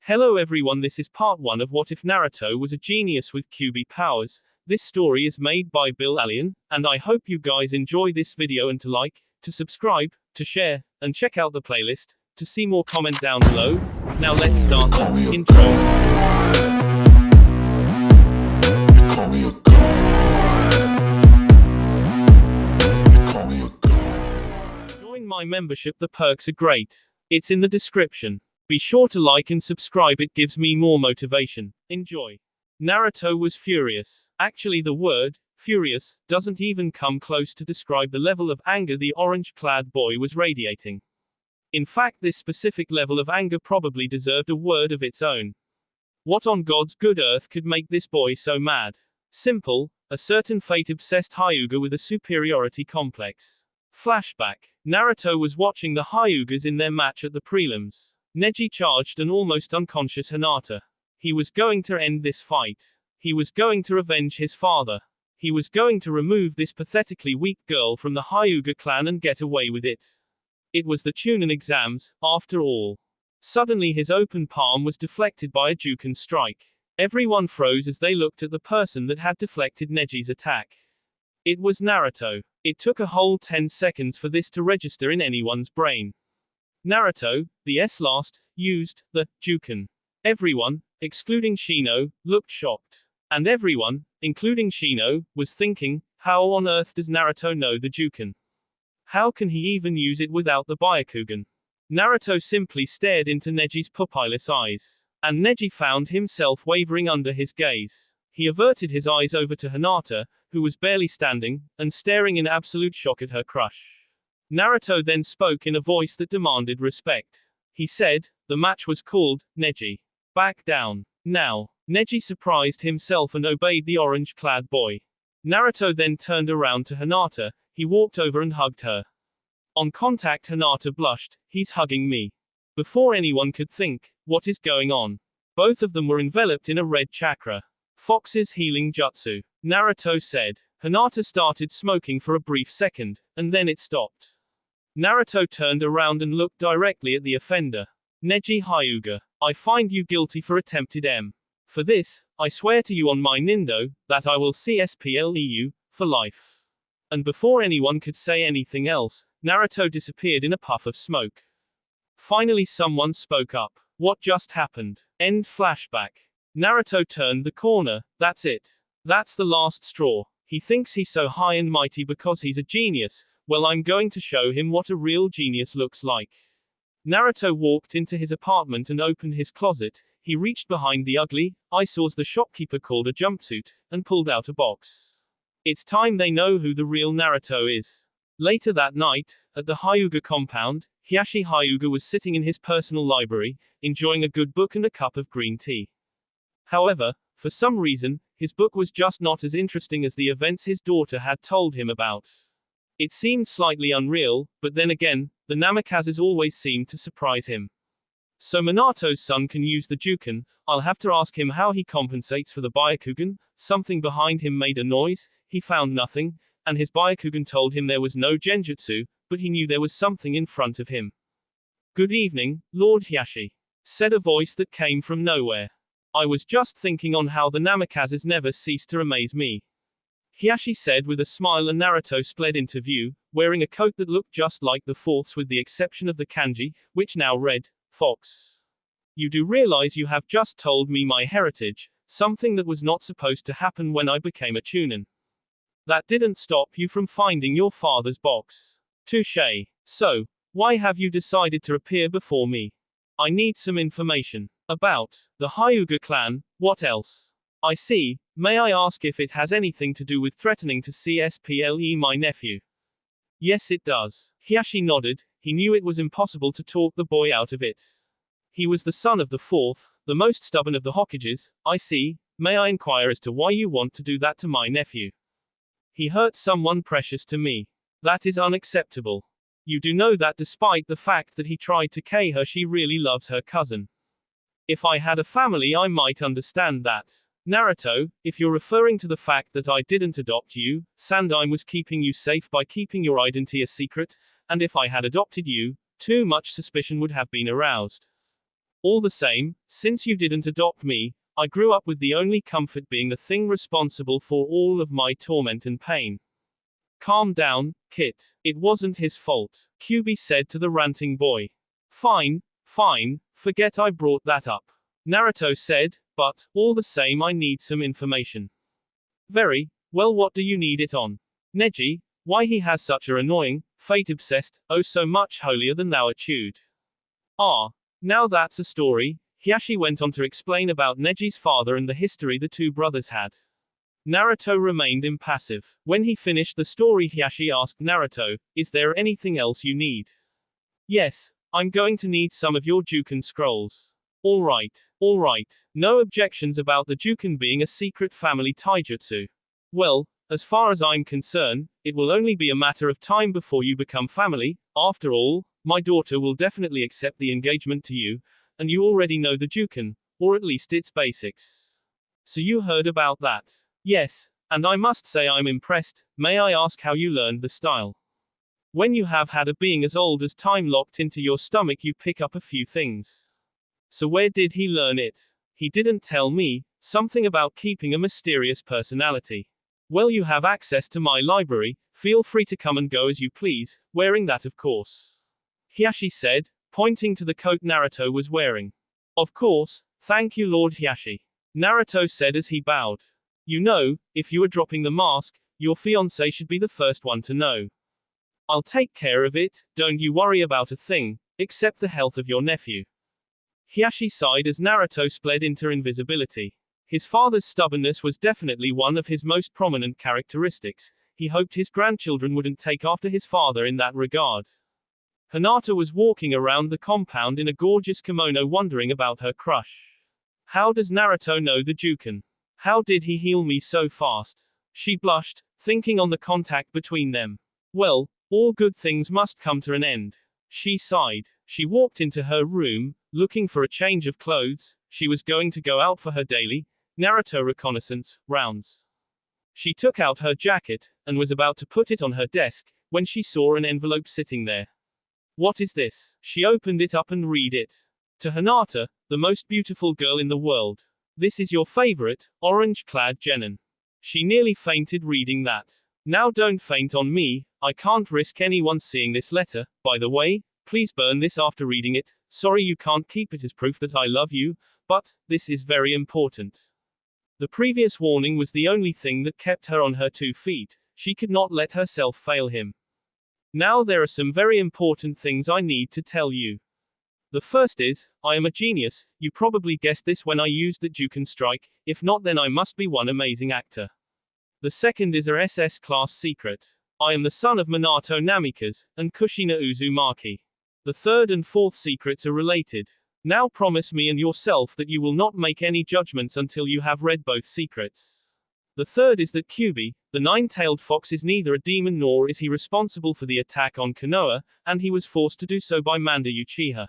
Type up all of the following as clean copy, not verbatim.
Hello everyone, this is part 1 of What If Naruto Was a Genius with Kyuubi Powers. This story is made by Alain, and I hope you guys enjoy this video and to like, to subscribe, to share, and check out the playlist, to see more comment down below. Now let's start the intro. Join my membership, the perks are great. It's in the description. Be sure to like and subscribe, it gives me more motivation. Enjoy. Naruto was furious. Actually, the word, furious, doesn't even come close to describe the level of anger the orange-clad boy was radiating. In fact, this specific level of anger probably deserved a word of its own. What on God's good earth could make this boy so mad? Simple, a certain fate-obsessed Hyuga with a superiority complex. Flashback. Naruto was watching the Hyugas in their match at the prelims. Neji charged an almost unconscious Hinata. He was going to end this fight. He was going to revenge his father. He was going to remove this pathetically weak girl from the Hyuga clan and get away with it. It was the Chunin exams, after all. Suddenly his open palm was deflected by a Juken strike. Everyone froze as they looked at the person that had deflected Neji's attack. It was Naruto. It took a whole 10 seconds for this to register in anyone's brain. Naruto, the S-last, used the Juken. Everyone, excluding Shino, looked shocked. And everyone, including Shino, was thinking, how on earth does Naruto know the Juken? How can he even use it without the Byakugan? Naruto simply stared into Neji's pupilless eyes. And Neji found himself wavering under his gaze. He averted his eyes over to Hinata, who was barely standing, and staring in absolute shock at her crush. Naruto then spoke in a voice that demanded respect. He said, the match was called, Neji. Back down. Now. Neji surprised himself and obeyed the orange-clad boy. Naruto then turned around to Hinata, he walked over and hugged her. On contact, Hinata blushed, he's hugging me. Before anyone could think, what is going on? Both of them were enveloped in a red chakra. Fox's healing jutsu. Naruto said. Hinata started smoking for a brief second, and then it stopped. Naruto turned around and looked directly at the offender. Neji Hyuga, I find you guilty for attempted M. For this, I swear to you on my Nindo, that I will CSPLE you, for life. And before anyone could say anything else, Naruto disappeared in a puff of smoke. Finally someone spoke up. What just happened? End flashback. Naruto turned the corner, that's it. That's the last straw. He thinks he's so high and mighty because he's a genius. Well, I'm going to show him what a real genius looks like. Naruto walked into his apartment and opened his closet. He reached behind the ugly eyesores the shopkeeper called a jumpsuit, and pulled out a box. It's time they know who the real Naruto is. Later that night, at the Hyuga compound, Hiashi Hyuga was sitting in his personal library, enjoying a good book and a cup of green tea. However, for some reason, his book was just not as interesting as the events his daughter had told him about. It seemed slightly unreal, but then again, the Namikazes always seemed to surprise him. So Minato's son can use the Juken, I'll have to ask him how he compensates for the Byakugan. Something behind him made a noise, he found nothing, and his Byakugan told him there was no genjutsu, but he knew there was something in front of him. Good evening, Lord Hiashi, said a voice that came from nowhere. I was just thinking on how the Namikazes never cease to amaze me. Hiashi said with a smile, and Naruto sped into view, wearing a coat that looked just like the fourth's with the exception of the kanji, which now read, Fox. You do realize you have just told me my heritage, something that was not supposed to happen when I became a Chunin. That didn't stop you from finding your father's box. Touché. So, why have you decided to appear before me? I need some information. About the Hyuga clan, what else? I see, may I ask if it has anything to do with threatening to CSPLE my nephew? Yes it does. Hiashi nodded, he knew it was impossible to talk the boy out of it. He was the son of the fourth, the most stubborn of the Hokages. I see, may I inquire as to why you want to do that to my nephew? He hurt someone precious to me. That is unacceptable. You do know that despite the fact that he tried to kill her, she really loves her cousin. If I had a family I might understand that. Naruto, if you're referring to the fact that I didn't adopt you, Sandaime was keeping you safe by keeping your identity a secret, and if I had adopted you, too much suspicion would have been aroused. All the same, since you didn't adopt me, I grew up with the only comfort being the thing responsible for all of my torment and pain. Calm down, Kit. It wasn't his fault, Kyuubi said to the ranting boy. Fine, fine, forget I brought that up, Naruto said, but, all the same I need some information. Very, well, what do you need it on? Neji, why he has such a annoying, fate-obsessed, oh so much holier than thou attitude. Ah, now that's a story. Hiashi went on to explain about Neji's father and the history the two brothers had. Naruto remained impassive. When he finished the story, Hiashi asked Naruto, is there anything else you need? Yes, I'm going to need some of your Juken scrolls. Alright. No objections about the Juken being a secret family taijutsu. Well, as far as I'm concerned, it will only be a matter of time before you become family. After all, my daughter will definitely accept the engagement to you, and you already know the Juken, or at least its basics. So you heard about that? Yes, and I must say I'm impressed. May I ask how you learned the style? When you have had a being as old as time locked into your stomach, you pick up a few things. So where did he learn it? He didn't tell me. Something about keeping a mysterious personality. Well, you have access to my library, feel free to come and go as you please, wearing that of course. Hiashi said, pointing to the coat Naruto was wearing. Of course, thank you Lord Hiashi. Naruto said as he bowed. You know, if you are dropping the mask, your fiancé should be the first one to know. I'll take care of it, don't you worry about a thing, except the health of your nephew. Hiashi sighed as Naruto sped into invisibility. His father's stubbornness was definitely one of his most prominent characteristics. He hoped his grandchildren wouldn't take after his father in that regard. Hinata was walking around the compound in a gorgeous kimono wondering about her crush. How does Naruto know the Juken? How did he heal me so fast? She blushed, thinking on the contact between them. Well, all good things must come to an end. She sighed. She walked into her room, looking for a change of clothes. She was going to go out for her daily Naruto reconnaissance rounds. She took out her jacket, and was about to put it on her desk, when she saw an envelope sitting there. What is this? She opened it up and read it. To Hinata, the most beautiful girl in the world. This is your favorite, orange-clad genin. She nearly fainted reading that. Now don't faint on me, I can't risk anyone seeing this letter. By the way, please burn this after reading it. Sorry you can't keep it as proof that I love you, but, this is very important. The previous warning was the only thing that kept her on her 2 feet. She could not let herself fail him. Now there are some very important things I need to tell you. The first is, I am a genius. You probably guessed this when I used the Juken strike. If not, then I must be one amazing actor. The second is a SS class secret. I am the son of Minato Namikaze and Kushina Uzumaki. The third and fourth secrets are related. Now promise me and yourself that you will not make any judgments until you have read both secrets. The third is that Kyuubi, the nine-tailed fox, is neither a demon nor is he responsible for the attack on Konoha, and he was forced to do so by Manda Uchiha.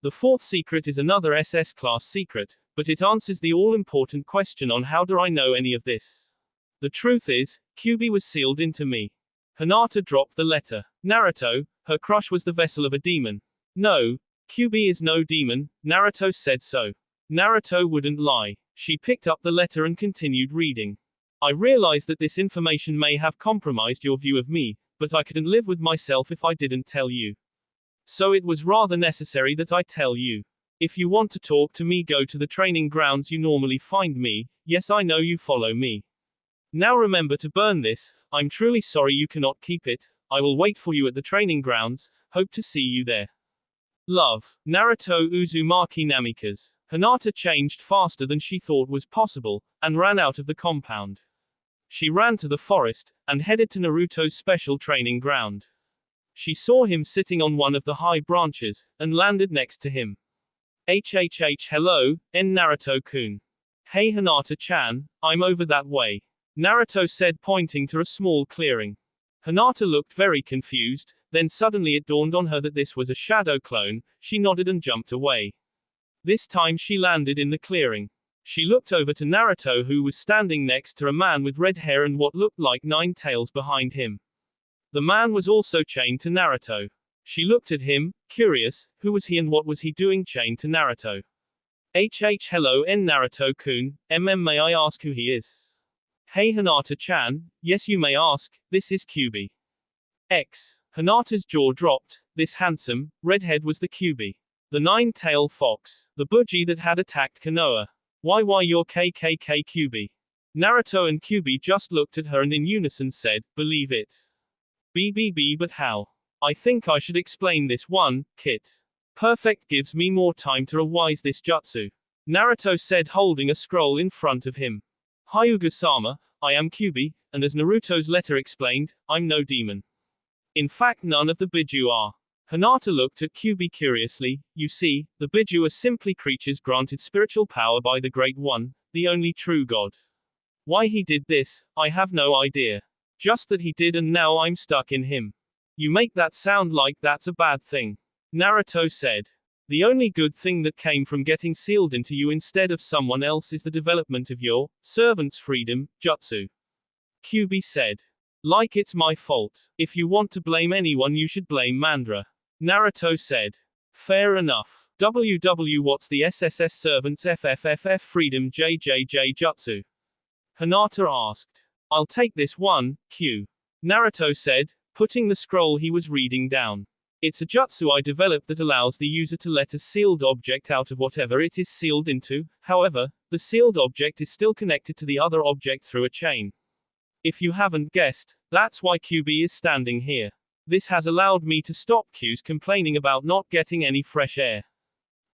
The fourth secret is another SS class secret, but it answers the all-important question on how do I know any of this. The truth is, Kyuubi was sealed into me. Hinata dropped the letter. Naruto, her crush was the vessel of a demon. No, Kyuubi is no demon, Naruto said so. Naruto wouldn't lie. She picked up the letter and continued reading. I realize that this information may have compromised your view of me, but I couldn't live with myself if I didn't tell you. So it was rather necessary that I tell you. If you want to talk to me, go to the training grounds you normally find me. Yes, I know you follow me. Now remember to burn this. I'm truly sorry you cannot keep it. I will wait for you at the training grounds. Hope to see you there. Love. Naruto Uzumaki Namikaze. Hinata changed faster than she thought was possible, and ran out of the compound. She ran to the forest, and headed to Naruto's special training ground. She saw him sitting on one of the high branches, and landed next to him. Hello, Naruto-kun. Hey Hinata-chan, I'm over that way. Naruto said, pointing to a small clearing. Hinata looked very confused, then suddenly it dawned on her that this was a shadow clone. She nodded and jumped away. This time she landed in the clearing. She looked over to Naruto, who was standing next to a man with red hair and what looked like 9 tails behind him. The man was also chained to Naruto. She looked at him, curious. Who was he and what was he doing? Chained to Naruto. Hello Naruto-kun, may I ask who he is? Hey Hinata-chan, yes you may ask, this is Kyuubi. Hinata's jaw dropped. This handsome, redhead was the Kyuubi. The nine-tailed fox. The budgie that had attacked Konoha. Why you're KKK Kyuubi. Naruto and Kyuubi just looked at her and in unison said, believe it. BBB but how? I think I should explain this one, Kit. Perfect gives me more time to revise this jutsu. Naruto said holding a scroll in front of him. Hyuga-sama, I am Kyuubi, and as Naruto's letter explained, I'm no demon. In fact none of the Biju are. Hinata looked at Kyuubi curiously. You see, the Biju are simply creatures granted spiritual power by the Great One, the only true God. Why he did this, I have no idea. Just that he did and now I'm stuck in him. You make that sound like that's a bad thing. Naruto said. The only good thing that came from getting sealed into you instead of someone else is the development of your servant's freedom, jutsu. Kyuubi said. Like it's my fault. If you want to blame anyone you should blame Mandra. Naruto said. Fair enough. What's the SSS servant's FFFF freedom JJJ jutsu? Hinata asked. I'll take this one, Q. Naruto said, putting the scroll he was reading down. It's a jutsu I developed that allows the user to let a sealed object out of whatever it is sealed into. However, the sealed object is still connected to the other object through a chain. If you haven't guessed, that's why Kyuubi is standing here. This has allowed me to stop Q's complaining about not getting any fresh air.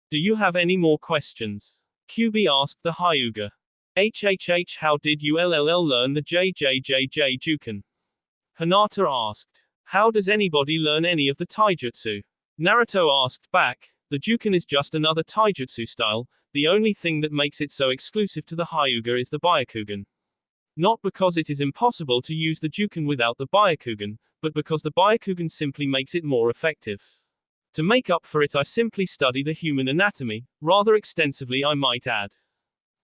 Do you have any more questions? Kyuubi asked the Hyuga. How did you learn the JJJJ Juken? Hinata asked. How does anybody learn any of the taijutsu? Naruto asked back. The Juken is just another taijutsu style. The only thing that makes it so exclusive to the Hyuga is the Byakugan. Not because it is impossible to use the Juken without the Byakugan, but because the Byakugan simply makes it more effective. To make up for it I simply study the human anatomy, rather extensively I might add.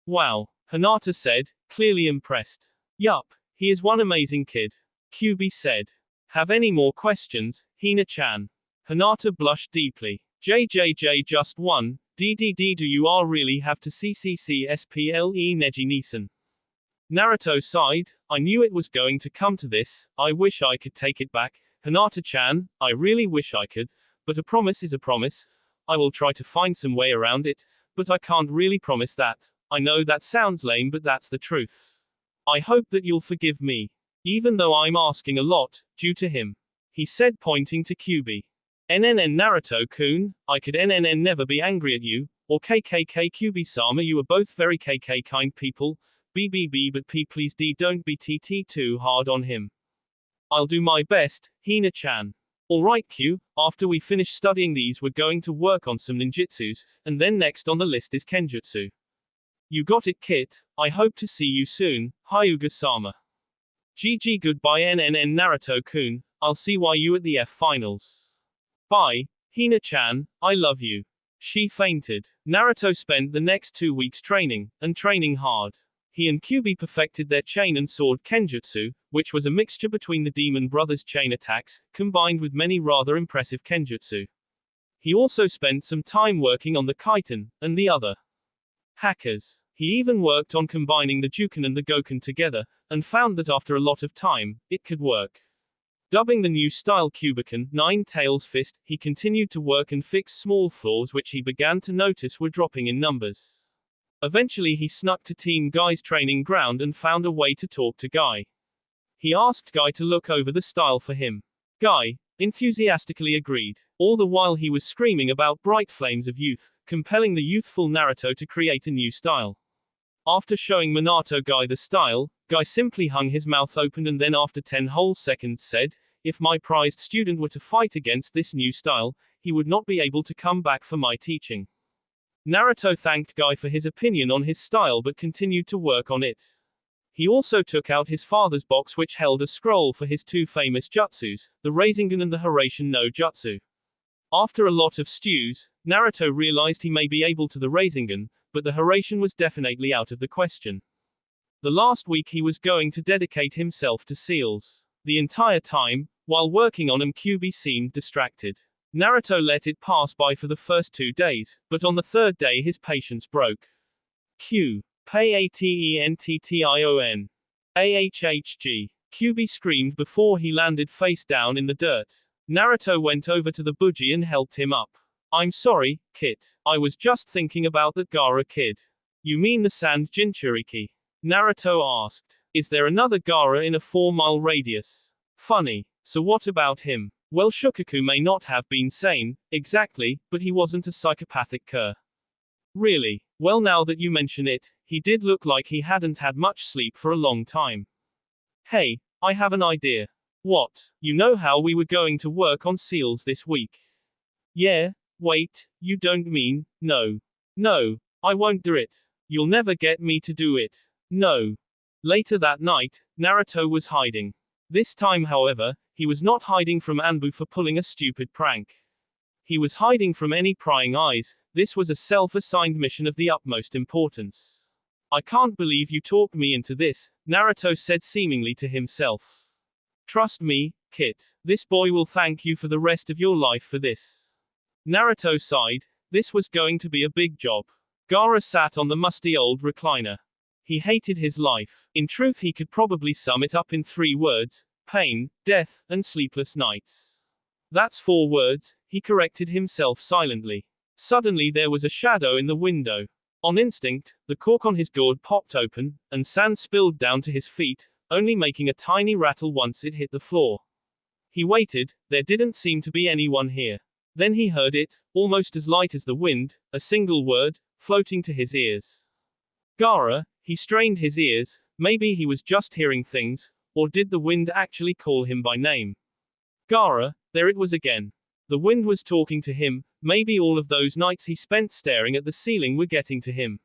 Wow, Hinata said, clearly impressed. Yup, he is one amazing kid. Kyuubi said. Have any more questions, Hina-chan? Hinata blushed deeply. JJJ just one, DDD do you really have to CCCSPLE Neji Neeson? Naruto sighed. I knew it was going to come to this. I wish I could take it back. Hinata-chan, I really wish I could, but a promise is a promise. I will try to find some way around it, but I can't really promise that. I know that sounds lame but that's the truth. I hope that you'll forgive me. Even though I'm asking a lot, due to him. He said pointing to Kyuubi. Naruto-kun, I could never be angry at you, or KKK Kyuubi-sama you are both very KK kind people, BBB but please don't be TT too hard on him. I'll do my best, Hina-chan. Alright Q, after we finish studying these we're going to work on some ninjutsus, and then next on the list is kenjutsu. You got it Kit, I hope to see you soon, Hyuga-sama. GG goodbye Naruto-kun, I'll see you at the F finals. Bye, Hina-chan, I love you. She fainted. Naruto spent the next 2 weeks training, and training hard. He and Kyuubi perfected their chain and sword kenjutsu, which was a mixture between the Demon Brothers' chain attacks, combined with many rather impressive kenjutsu. He also spent some time working on the Kaiten, and the other hackers. He even worked on combining the Juken and the Goken together, and found that after a lot of time, it could work. Dubbing the new style Kyuubiken, Nine Tails Fist, he continued to work and fix small flaws which he began to notice were dropping in numbers. Eventually he snuck to Team Guy's training ground and found a way to talk to Guy. He asked Guy to look over the style for him. Guy enthusiastically agreed, all the while he was screaming about bright flames of youth, compelling the youthful Naruto to create a new style. After showing Minato Guy the style, Guy simply hung his mouth open and then after 10 whole seconds said, if my prized student were to fight against this new style, he would not be able to come back for my teaching. Naruto thanked Guy for his opinion on his style but continued to work on it. He also took out his father's box which held a scroll for his two famous jutsus, the Rasengan and the Hiraishin no Jutsu. After a lot of stews, Naruto realized he may be able to the Rasengan, but the Hiraishin was definitely out of the question. The last week he was going to dedicate himself to seals. The entire time, while working on them Kyuubi seemed distracted. Naruto let it pass by for the first 2 days, but on the third day his patience broke. Q. Patention. Ahhg. Kyuubi screamed before he landed face down in the dirt. Naruto went over to the Buji and helped him up. I'm sorry, Kit. I was just thinking about that Gaara kid. You mean the Sand Jinchuriki? Naruto asked. Is there another Gaara in a 4-mile radius? Funny. So what about him? Well, Shukaku may not have been sane, exactly, but he wasn't a psychopathic cur. Really? Well, now that you mention it, he did look like he hadn't had much sleep for a long time. Hey, I have an idea. What? You know how we were going to work on seals this week? Yeah, wait, you don't mean, no. No, I won't do it. You'll never get me to do it. No. Later that night, Naruto was hiding. This time, however, he was not hiding from Anbu for pulling a stupid prank. He was hiding from any prying eyes. This was a self-assigned mission of the utmost importance. I can't believe you talked me into this, Naruto said seemingly to himself. Trust me, Kit. This boy will thank you for the rest of your life for this. Naruto sighed. This was going to be a big job. Gaara sat on the musty old recliner. He hated his life. In truth, he could probably sum it up in 3 words: pain, death, and sleepless nights. That's 4 words, he corrected himself silently. Suddenly there was a shadow in the window. On instinct, the cork on his gourd popped open, and sand spilled down to his feet, only making a tiny rattle once it hit the floor. He waited, there didn't seem to be anyone here. Then he heard it, almost as light as the wind, a single word, floating to his ears. Gaara. He strained his ears, maybe he was just hearing things, or did the wind actually call him by name? Gaara, there it was again. The wind was talking to him, maybe all of those nights he spent staring at the ceiling were getting to him.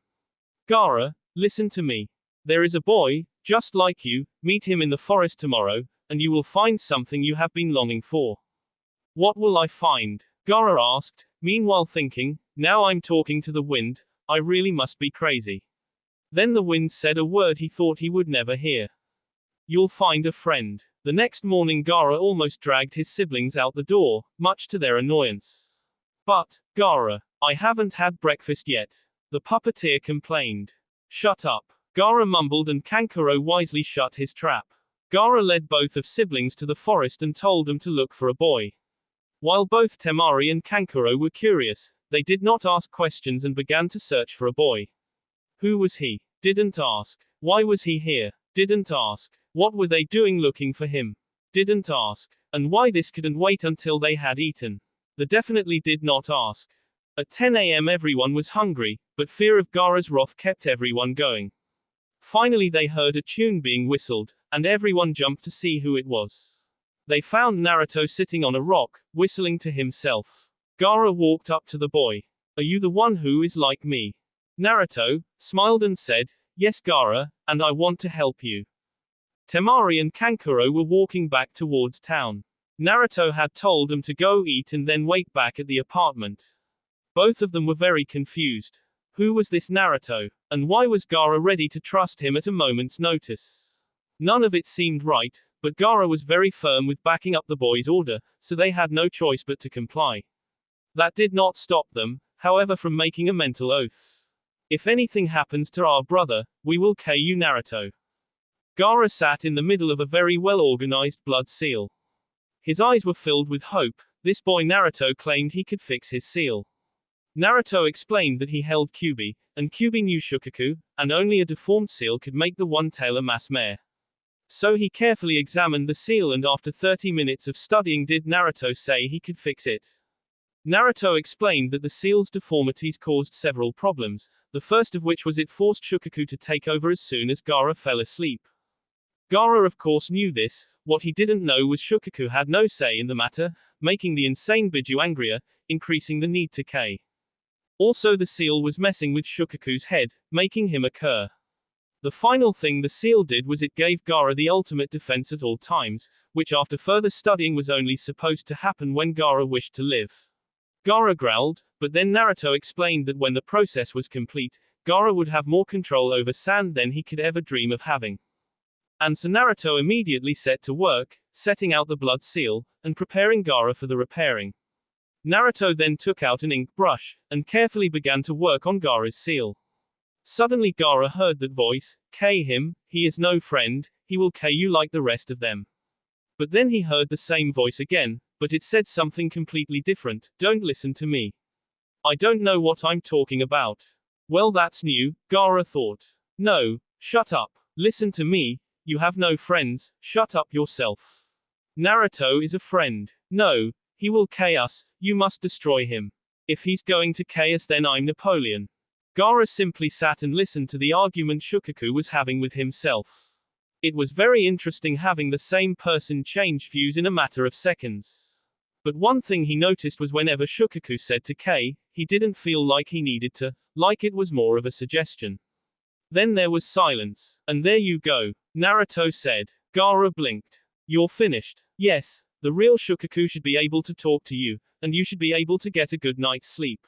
Gaara, listen to me. There is a boy, just like you, meet him in the forest tomorrow, and you will find something you have been longing for. What will I find? Gaara asked, meanwhile thinking, now I'm talking to the wind, I really must be crazy. Then the wind said a word he thought he would never hear. You'll find a friend. The next morning Gaara almost dragged his siblings out the door, much to their annoyance. But, Gaara, I haven't had breakfast yet. The puppeteer complained. Shut up. Gaara mumbled and Kankuro wisely shut his trap. Gaara led both of siblings to the forest and told them to look for a boy. While both Temari and Kankuro were curious, they did not ask questions and began to search for a boy. Who was he? Didn't ask. Why was he here? Didn't ask. What were they doing looking for him? Didn't ask. And why this couldn't wait until they had eaten? They definitely did not ask. At 10 a.m. everyone was hungry, but fear of Gaara's wrath kept everyone going. Finally they heard a tune being whistled, and everyone jumped to see who it was. They found Naruto sitting on a rock, whistling to himself. Gaara walked up to the boy. Are you the one who is like me? Naruto smiled and said, yes Gaara, and I want to help you. Temari and Kankuro were walking back towards town. Naruto had told them to go eat and then wait back at the apartment. Both of them were very confused. Who was this Naruto? And why was Gaara ready to trust him at a moment's notice? None of it seemed right, but Gaara was very firm with backing up the boy's order, so they had no choice but to comply. That did not stop them, however, from making a mental oath. If anything happens to our brother, we will kill you, Naruto. Gaara sat in the middle of a very well-organized blood seal. His eyes were filled with hope. This boy Naruto claimed he could fix his seal. Naruto explained that he held Kyuubi, and Kyuubi knew Shukaku, and only a deformed seal could make the one-tailor mass mare. So he carefully examined the seal and after 30 minutes of studying did Naruto say he could fix it. Naruto explained that the seal's deformities caused several problems, the first of which was it forced Shukaku to take over as soon as Gaara fell asleep. Gaara of course knew this. What he didn't know was Shukaku had no say in the matter, making the insane Biju angrier, increasing the need to K. Also the seal was messing with Shukaku's head, making him a cur. The final thing the seal did was it gave Gaara the ultimate defense at all times, which after further studying was only supposed to happen when Gaara wished to live. Gaara growled, but then Naruto explained that when the process was complete, Gaara would have more control over sand than he could ever dream of having. And so Naruto immediately set to work, setting out the blood seal, and preparing Gaara for the repairing. Naruto then took out an ink brush, and carefully began to work on Gaara's seal. Suddenly Gaara heard that voice, "K him, he is no friend, he will K you like the rest of them." But then he heard the same voice again, but it said something completely different, "Don't listen to me. I don't know what I'm talking about." Well, that's new, Gaara thought. No, shut up. Listen to me, you have no friends, shut up yourself. Naruto is a friend. No, he will K us, you must destroy him. If he's going to K us, then I'm Napoleon. Gaara simply sat and listened to the argument Shukaku was having with himself. It was very interesting having the same person change views in a matter of seconds. But one thing he noticed was whenever Shukaku said to K, he didn't feel like he needed to, like it was more of a suggestion. Then there was silence. "And there you go," Naruto said. Gaara blinked. "You're finished." "Yes, the real Shukaku should be able to talk to you, and you should be able to get a good night's sleep."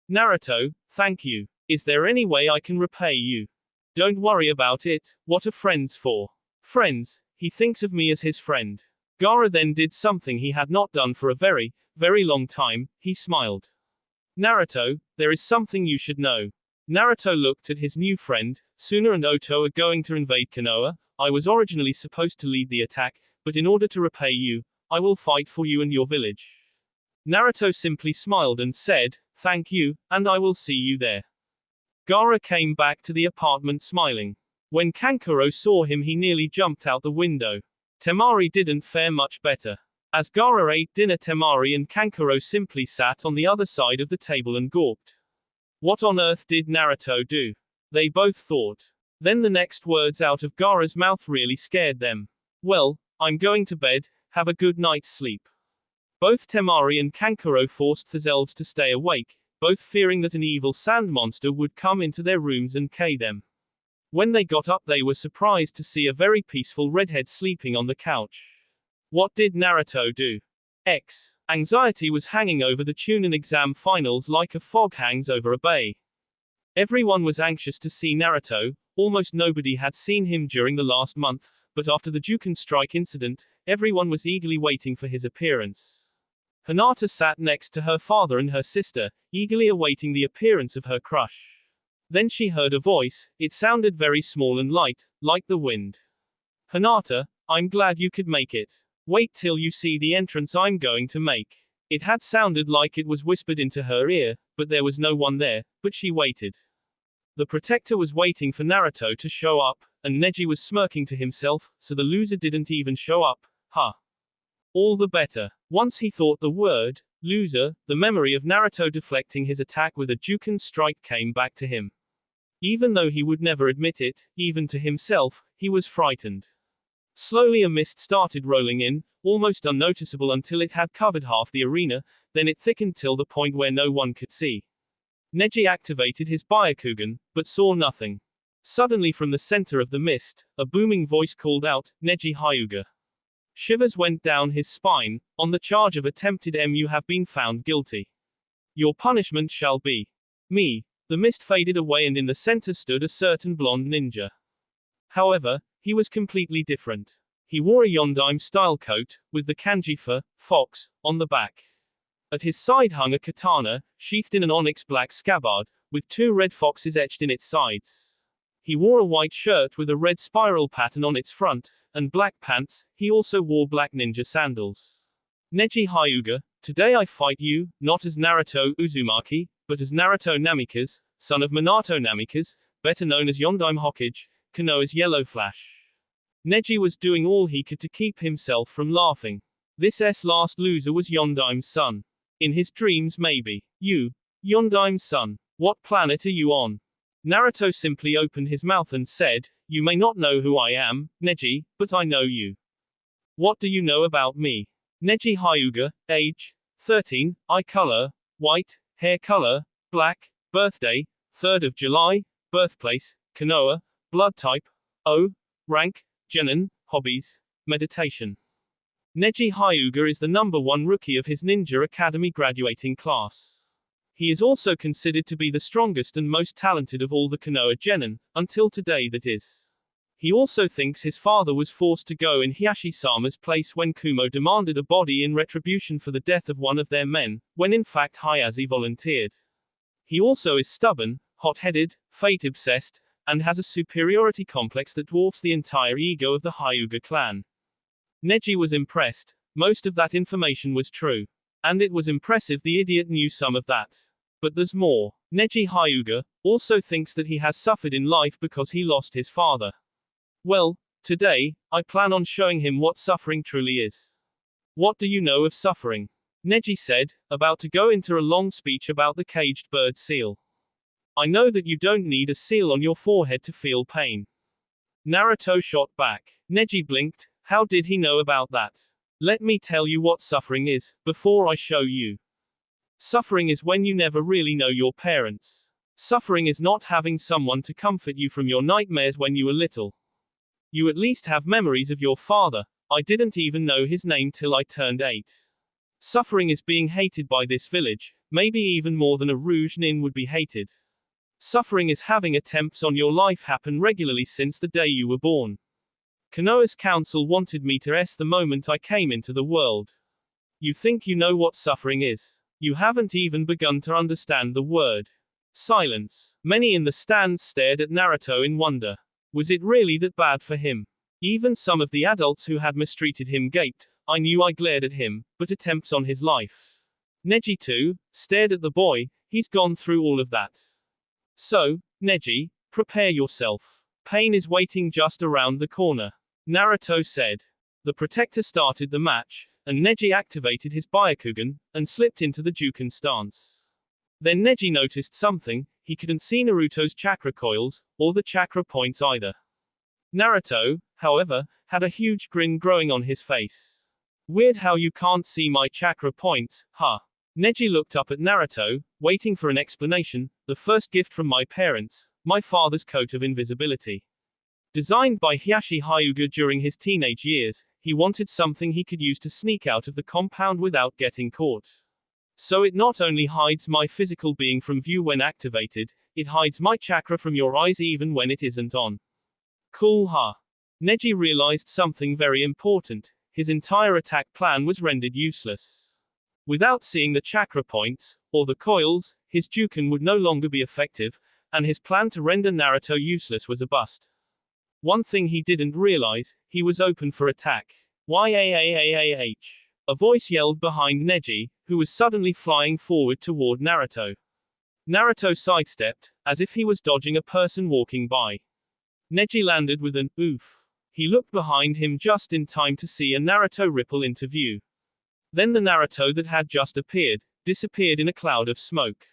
Naruto, thank you. Is there any way I can repay you? Don't worry about it, what are friends for? Friends, he thinks of me as his friend. Gaara then did something he had not done for a very, very long time, he smiled. Naruto, there is something you should know. Naruto looked at his new friend. Suna and Oto are going to invade Konoha. I was originally supposed to lead the attack, but in order to repay you, I will fight for you and your village. Naruto simply smiled and said, "Thank you, and I will see you there." Gaara came back to the apartment smiling. When Kankuro saw him, he nearly jumped out the window. Temari didn't fare much better. As Gaara ate dinner, Temari and Kankuro simply sat on the other side of the table and gawped. What on earth did Naruto do? They both thought. Then the next words out of Gaara's mouth really scared them. "Well, I'm going to bed, have a good night's sleep." Both Temari and Kankuro forced themselves to stay awake, both fearing that an evil sand monster would come into their rooms and K them. When they got up, they were surprised to see a very peaceful redhead sleeping on the couch. What did Naruto do? Anxiety was hanging over the Chunin exam finals like a fog hangs over a bay. Everyone was anxious to see Naruto. Almost nobody had seen him during the last month, but after the Juken strike incident, everyone was eagerly waiting for his appearance. Hinata sat next to her father and her sister, eagerly awaiting the appearance of her crush. Then she heard a voice. It sounded very small and light, like the wind. "Hinata, I'm glad you could make it. Wait till you see the entrance I'm going to make." It had sounded like it was whispered into her ear, but there was no one there, but she waited. The protector was waiting for Naruto to show up, and Neji was smirking to himself, so the loser didn't even show up, huh? All the better. Once he thought the word, loser, the memory of Naruto deflecting his attack with a Juken strike came back to him. Even though he would never admit it, even to himself, he was frightened. Slowly a mist started rolling in, almost unnoticeable until it had covered half the arena, then it thickened till the point where no one could see. Neji activated his Byakugan, but saw nothing. Suddenly from the center of the mist, a booming voice called out, "Neji Hyuga." Shivers went down his spine. "On the charge of attempted you have been found guilty. Your punishment shall be me." The mist faded away and in the center stood a certain blonde ninja. However, he was completely different. He wore a Yondaime-style coat, with the kanji for fox on the back. At his side hung a katana, sheathed in an onyx black scabbard, with 2 red foxes etched in its sides. He wore a white shirt with a red spiral pattern on its front, and black pants. He also wore black ninja sandals. "Neji Hyuga, today I fight you, not as Naruto Uzumaki, but as Naruto Namikaze, son of Minato Namikaze, better known as Yondaime Hokage, Konoha's Yellow Flash." Neji was doing all he could to keep himself from laughing. This last loser was Yondaime's son. In his dreams maybe. "You, Yondaime's son, what planet are you on?" Naruto simply opened his mouth and said, "You may not know who I am, Neji, but I know you." "What do you know about me?" Neji Hyuga, age, 13, eye color, white, hair color, black, birthday, 3rd of July, birthplace, Konoha, blood type, O, rank, Genin, hobbies, meditation. Neji Hyuga is the #1 rookie of his Ninja Academy graduating class. He is also considered to be the strongest and most talented of all the Konoha Genin, until today that is. He also thinks his father was forced to go in Hiyashi-sama's place when Kumo demanded a body in retribution for the death of one of their men, when in fact Hayase volunteered. He also is stubborn, hot-headed, fate-obsessed, and has a superiority complex that dwarfs the entire ego of the Hyuga clan. Neji was impressed. Most of that information was true. And it was impressive the idiot knew some of that. But there's more. Neji Hyuga also thinks that he has suffered in life because he lost his father. Well, today, I plan on showing him what suffering truly is. What do you know of suffering? Neji said, about to go into a long speech about the caged bird seal. I know that you don't need a seal on your forehead to feel pain. Naruto shot back. Neji blinked. How did he know about that? Let me tell you what suffering is, before I show you. Suffering is when you never really know your parents. Suffering is not having someone to comfort you from your nightmares when you were little. You at least have memories of your father. I didn't even know his name till I turned 8. Suffering is being hated by this village, maybe even more than a Rouge Nin would be hated. Suffering is having attempts on your life happen regularly since the day you were born. Konoha's council wanted me to S the moment I came into the world. You think you know what suffering is. You haven't even begun to understand the word. Silence. Many in the stands stared at Naruto in wonder. Was it really that bad for him? Even some of the adults who had mistreated him gaped. I knew I glared at him, but attempts on his life. Neji too stared at the boy. He's gone through all of that. So, Neji, prepare yourself. Pain is waiting just around the corner. Naruto said. The protector started the match, and Neji activated his Byakugan, and slipped into the Juken stance. Then Neji noticed something. He couldn't see Naruto's chakra coils, or the chakra points either. Naruto, however, had a huge grin growing on his face. Weird how you can't see my chakra points, huh? Neji looked up at Naruto, waiting for an explanation. The first gift from my parents, my father's coat of invisibility. Designed by Hiyashi Hyuga during his teenage years, he wanted something he could use to sneak out of the compound without getting caught. So it not only hides my physical being from view when activated, it hides my chakra from your eyes even when it isn't on. Cool, huh? Neji realized something very important. His entire attack plan was rendered useless. Without seeing the chakra points, or the coils, his Juken would no longer be effective, and his plan to render Naruto useless was a bust. One thing he didn't realize, he was open for attack. Yaaaaah. A voice yelled behind Neji, who was suddenly flying forward toward Naruto. Naruto sidestepped, as if he was dodging a person walking by. Neji landed with an oof. He looked behind him just in time to see a Naruto ripple into view. Then the Naruto that had just appeared, disappeared in a cloud of smoke.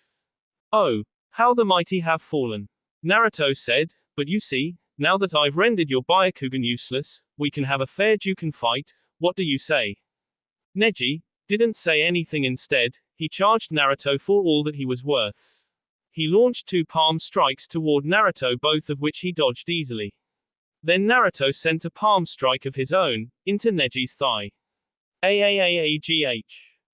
Oh, how the mighty have fallen. Naruto said, but you see, now that I've rendered your Byakugan useless, we can have a fair Juken fight. What do you say? Neji didn't say anything. Instead, he charged Naruto for all that he was worth. He launched 2 palm strikes toward Naruto, both of which he dodged easily. Then Naruto sent a palm strike of his own, into Neji's thigh. Aaagh!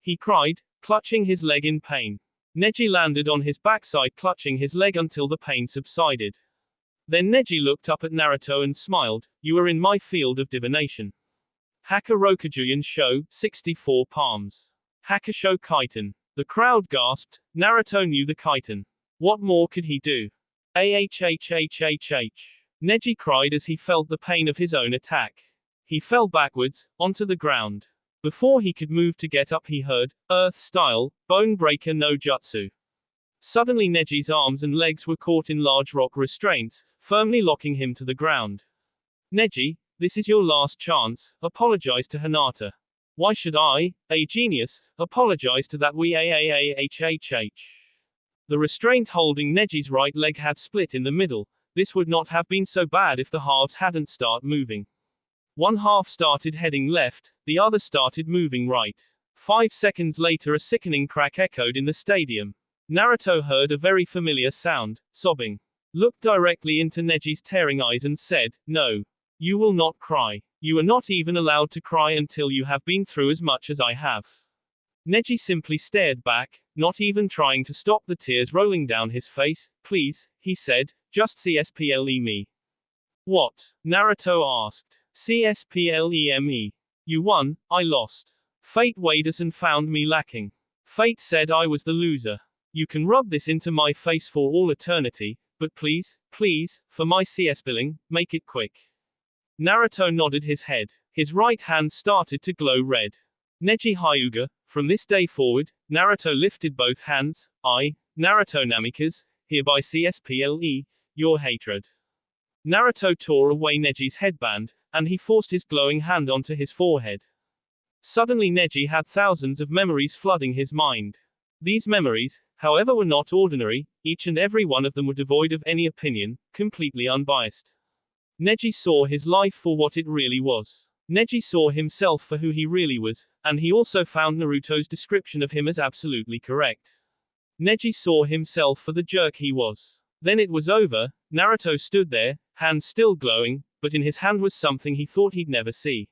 He cried, clutching his leg in pain. Neji landed on his backside, clutching his leg until the pain subsided. Then Neji looked up at Naruto and smiled. You are in my field of divination. Haka Rokujuyan Sho, 64 palms. Hakusho Kaiten. The crowd gasped. Naruto knew the Kaiten. What more could he do? Ahhhhhh. Neji cried as he felt the pain of his own attack. He fell backwards, onto the ground. Before he could move to get up, he heard, Earth-style, Bone Breaker no Jutsu. Suddenly Neji's arms and legs were caught in large rock restraints, firmly locking him to the ground. Neji, this is your last chance. Apologize to Hinata. Why should I, a genius, apologize to that wee aahhhh? The restraint holding Neji's right leg had split in the middle. This would not have been so bad if the halves hadn't started moving. One half started heading left, the other started moving right. 5 seconds later, a sickening crack echoed in the stadium. Naruto heard a very familiar sound, sobbing. Looked directly into Neji's tearing eyes and said, no. You will not cry. You are not even allowed to cry until you have been through as much as I have. Neji simply stared back, not even trying to stop the tears rolling down his face. Please, he said, just CSPLE me. What? Naruto asked. CSPLEME. You won, I lost. Fate weighed us and found me lacking. Fate said I was the loser. You can rub this into my face for all eternity, but please, please, for my CS billing, make it quick. Naruto nodded his head. His right hand started to glow red. Neji Hyuga, from this day forward, Naruto lifted both hands, I, Naruto Namikaze, hereby CSPLE, your hatred. Naruto tore away Neji's headband, and he forced his glowing hand onto his forehead. Suddenly Neji had thousands of memories flooding his mind. These memories, however, were not ordinary, each and every one of them were devoid of any opinion, completely unbiased. Neji saw his life for what it really was. Neji saw himself for who he really was, and he also found Naruto's description of him as absolutely correct. Neji saw himself for the jerk he was. Then it was over. Naruto stood there, hands still glowing, but in his hand was something he thought he'd never see.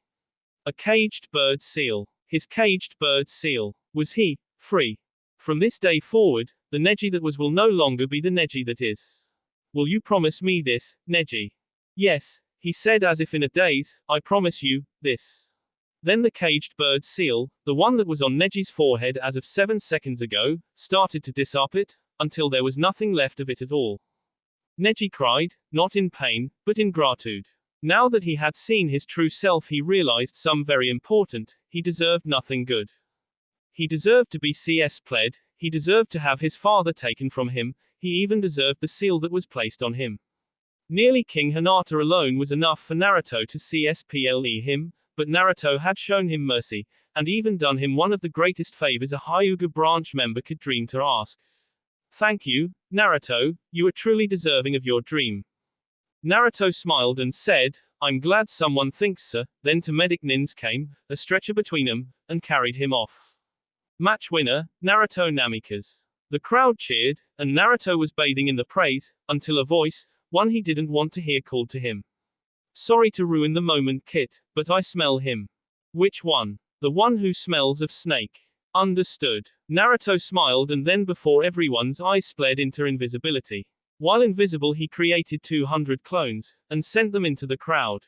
A caged bird seal. His caged bird seal. Was he free? From this day forward, the Neji that was will no longer be the Neji that is. Will you promise me this, Neji? Yes, he said as if in a daze, I promise you, this. Then the caged bird seal, the one that was on Neji's forehead as of 7 seconds ago, started to dissipate, until there was nothing left of it at all. Neji cried, not in pain, but in gratitude. Now that he had seen his true self, he realized some very important, he deserved nothing good. He deserved to be CS pled, he deserved to have his father taken from him, he even deserved the seal that was placed on him. Nearly King Hinata alone was enough for Naruto to CSPLE him, but Naruto had shown him mercy, and even done him one of the greatest favors a Hyuga branch member could dream to ask. Thank you, Naruto, you are truly deserving of your dream. Naruto smiled and said, I'm glad someone thinks so. Then to medic Nins came, a stretcher between them, and carried him off. Match winner, Naruto Namikaze. The crowd cheered, and Naruto was bathing in the praise, until a voice, one he didn't want to hear, called to him. Sorry to ruin the moment, Kit, but I smell him. Which one? The one who smells of snake. Understood. Naruto smiled, and then before everyone's eyes sped into invisibility. While invisible, he created 200 clones, and sent them into the crowd.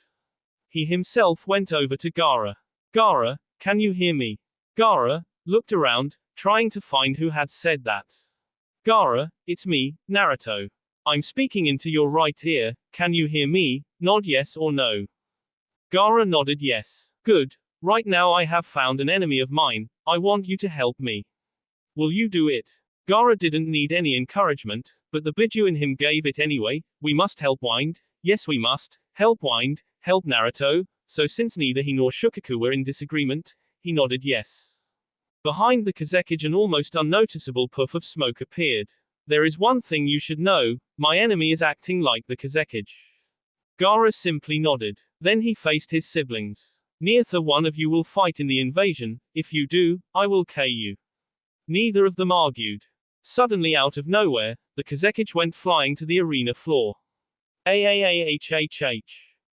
He himself went over to Gaara. Gaara, can you hear me? Gaara looked around, trying to find who had said that. Gaara, it's me, Naruto. I'm speaking into your right ear, can you hear me? Nod yes or no. Gaara nodded yes. Good. Right now I have found an enemy of mine, I want you to help me. Will you do it? Gaara didn't need any encouragement, but the Biju in him gave it anyway. We must help Wind. Yes, we must. Help Wind, help Naruto. So since neither he nor Shukaku were in disagreement, he nodded yes. Behind the Kazekage an almost unnoticeable puff of smoke appeared. There is one thing you should know, my enemy is acting like the Kazekage. Gaara simply nodded. Then he faced his siblings. Neither one of you will fight in the invasion. If you do, I will kill you. Neither of them argued. Suddenly out of nowhere, the Kazekage went flying to the arena floor. Aahhhh.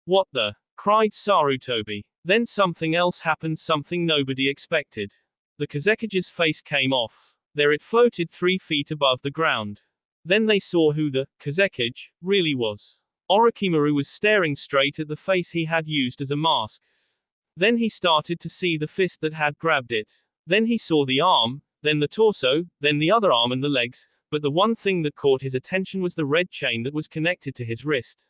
What the? Cried Sarutobi. Then something else happened, something nobody expected. The Kazekage's face came off. There it floated 3 feet above the ground. Then they saw who the Kazekage really was. Orochimaru was staring straight at the face he had used as a mask. Then he started to see the fist that had grabbed it. Then he saw the arm, then the torso, then the other arm and the legs, but the one thing that caught his attention was the red chain that was connected to his wrist.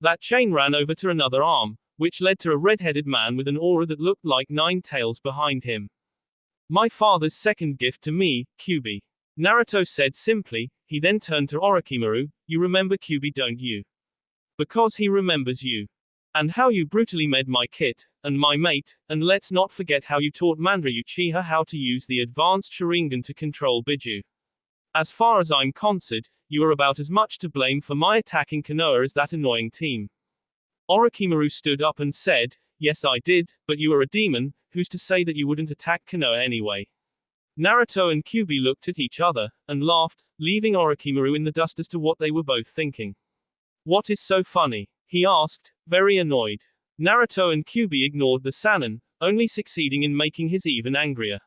That chain ran over to another arm, which led to a red-headed man with an aura that looked like 9 tails behind him. My father's second gift to me, Kyuubi. Naruto said simply. He then turned to Orochimaru. You remember Kyuubi, don't you? Because he remembers you. And how you brutally made my kit, and my mate, and let's not forget how you taught Mandryu Uchiha how to use the advanced Sharingan to control Biju. As far as I'm concerned, you are about as much to blame for my attacking Konoha as that annoying team. Orochimaru stood up and said, yes I did, but you are a demon, who's to say that you wouldn't attack Konoha anyway? Naruto and Kyuubi looked at each other, and laughed, leaving Orochimaru in the dust as to what they were both thinking. What is so funny? He asked, very annoyed. Naruto and Kyuubi ignored the Sannin, only succeeding in making his even angrier.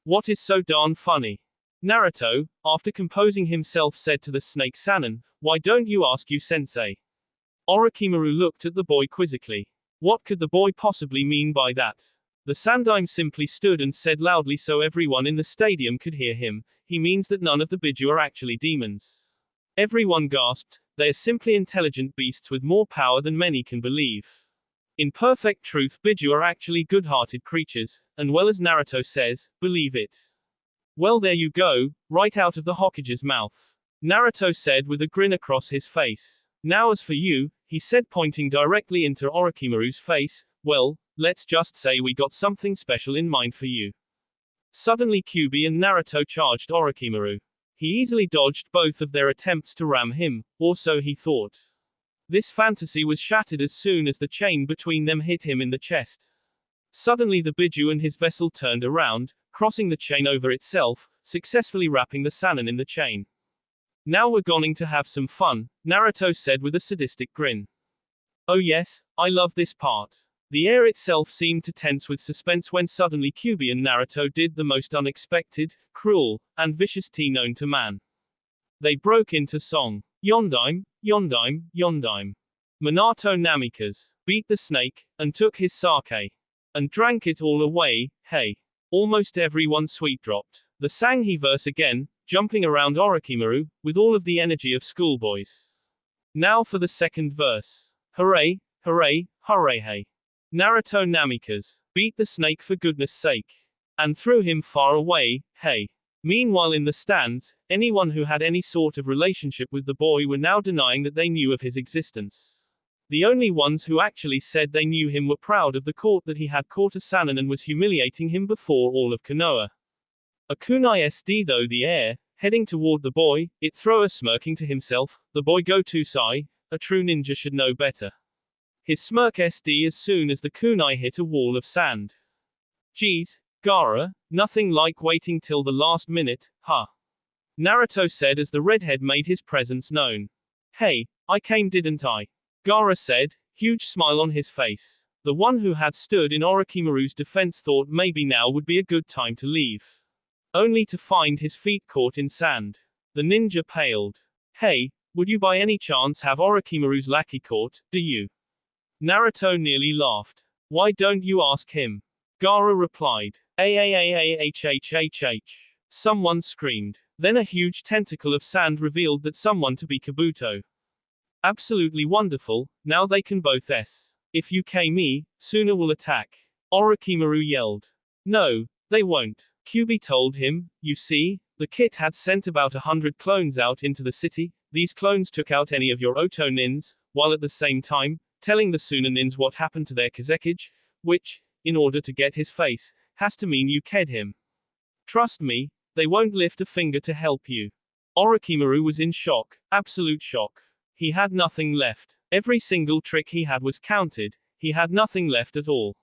What is so darn funny? Naruto, after composing himself, said to the snake Sannin, why don't you ask you sensei? Orochimaru looked at the boy quizzically. What could the boy possibly mean by that? The Sandaime simply stood and said loudly so everyone in the stadium could hear him, he means that none of the Biju are actually demons. Everyone gasped, they are simply intelligent beasts with more power than many can believe. In perfect truth, Biju are actually good-hearted creatures, and well as Naruto says, believe it. Well there you go, right out of the Hokage's mouth. Naruto said with a grin across his face. Now as for you, he said pointing directly into Orochimaru's face, well, let's just say we got something special in mind for you. Suddenly Kyuubi and Naruto charged Orochimaru. He easily dodged both of their attempts to ram him, or so he thought. This fantasy was shattered as soon as the chain between them hit him in the chest. Suddenly the Biju and his vessel turned around, crossing the chain over itself, successfully wrapping the Sannin in the chain. Now we're going to have some fun, Naruto said with a sadistic grin. Oh yes, I love this part. The air itself seemed to tense with suspense when suddenly Kyuubi and Naruto did the most unexpected, cruel, and vicious tea known to man. They broke into song. Yondaime, Yondaime, Yondaime. Minato Namikaze beat the snake, and took his sake. And drank it all away, hey. Almost everyone sweet dropped. The sang he verse again, jumping around Orochimaru, with all of the energy of schoolboys. Now for the second verse. Hooray, hooray, hooray hey. Naruto Namikaze beat the snake for goodness sake. And threw him far away, hey. Meanwhile in the stands, anyone who had any sort of relationship with the boy were now denying that they knew of his existence. The only ones who actually said they knew him were proud of the court that he had caught a Sannin and was humiliating him before all of Konoha. A kunai sd though the air, heading toward the boy, it thrower smirking to himself, the boy go to sai, a true ninja should know better. His smirk sd as soon as the kunai hit a wall of sand. Geez, Gaara, nothing like waiting till the last minute, huh? Naruto said as the redhead made his presence known. Hey, I came didn't I? Gaara said, huge smile on his face. The one who had stood in Orochimaru's defense thought maybe now would be a good time to leave. Only to find his feet caught in sand. The ninja paled. Hey, would you by any chance have Orochimaru's lackey caught, do you? Naruto nearly laughed. Why don't you ask him? Gaara replied. Aahhhhhh. Someone screamed. Then a huge tentacle of sand revealed that someone to be Kabuto. Absolutely wonderful, now they can both s. If you me, Suna will attack. Orochimaru yelled. No, they won't. Kyuubi told him, you see, the kit had sent about 100 clones out into the city, these clones took out any of your Oto nins, while at the same time, telling the Suna nins what happened to their Kazekage, which, in order to get his face, has to mean you ked him. Trust me, they won't lift a finger to help you. Orochimaru was in shock, absolute shock. He had nothing left. Every single trick he had was counted, he had nothing left at all.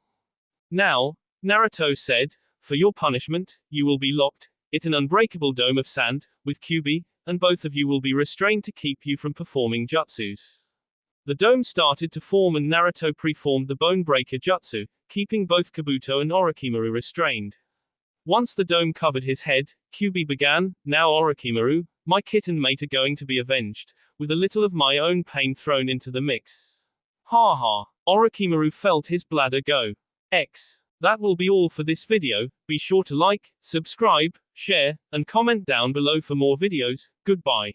Now, Naruto said, for your punishment, you will be locked in an unbreakable dome of sand, with Kyuubi, and both of you will be restrained to keep you from performing jutsus. The dome started to form and Naruto preformed the Bone Breaker Jutsu, keeping both Kabuto and Orochimaru restrained. Once the dome covered his head, Kyuubi began, now Orochimaru, my kitten mate are going to be avenged, with a little of my own pain thrown into the mix. Ha ha. Orochimaru felt his bladder go. That will be all for this video, be sure to like, subscribe, share, and comment down below for more videos, goodbye.